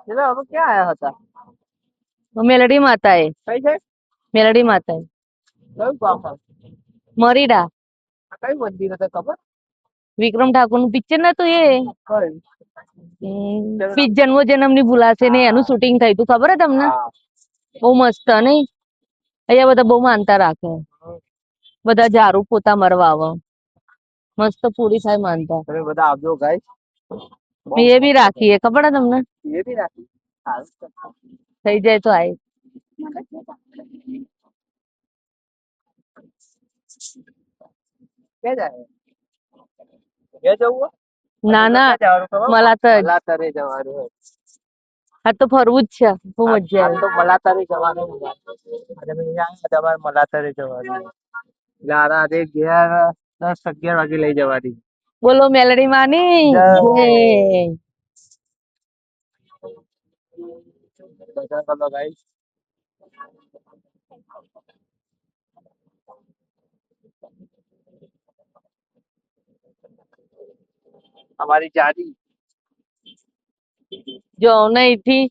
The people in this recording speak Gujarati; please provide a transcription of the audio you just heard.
એટલે હવે ક્યાં આયા હતા? મેલડી માતા એ કઈ છે? મેલડી માતા કયું ગામ હતું? મરીડા આ કયું મંદિર હતું ખબર? વિક્રમ ઠાકોર નું પિક્ચર નતું એ કયું? જન્મો જન્મ ની ભૂલાશે ને એનું શૂટિંગ થયું તું ખબર હે તમને? હા. બહુ મસ્ત નહીં? અહીંયા બધા બહુ માનતા રાખે બધા ઝાડુ પોતા મરવા આવે મસ્ત પૂરી થાય માનતા તમે બધા આવજો ગાઈસ. મેં એ બી રાખી હે ખબર હે તમને? એ બી રાખી. સારું છે. થઈ જાય તો આય ક્યાં જાય? ક્યાં જવું હોય? ના ના ક્યાં જવાનું ખબર? મલાતજ મલાતરે જવાનું હોય. આ તો ફરવું જ છે બહુ મજા આ આવે તો મલાતરે જવાનું હોય. અને અહીંયા તમારે મલાતરે જવાનું હોય. એટલે રાતે 11 વાગે લઈ જવાની. બોલો મેલડી માની જય. જય દર્શન કરો ગાઈસ. અમારી જાડી જો અહીંથી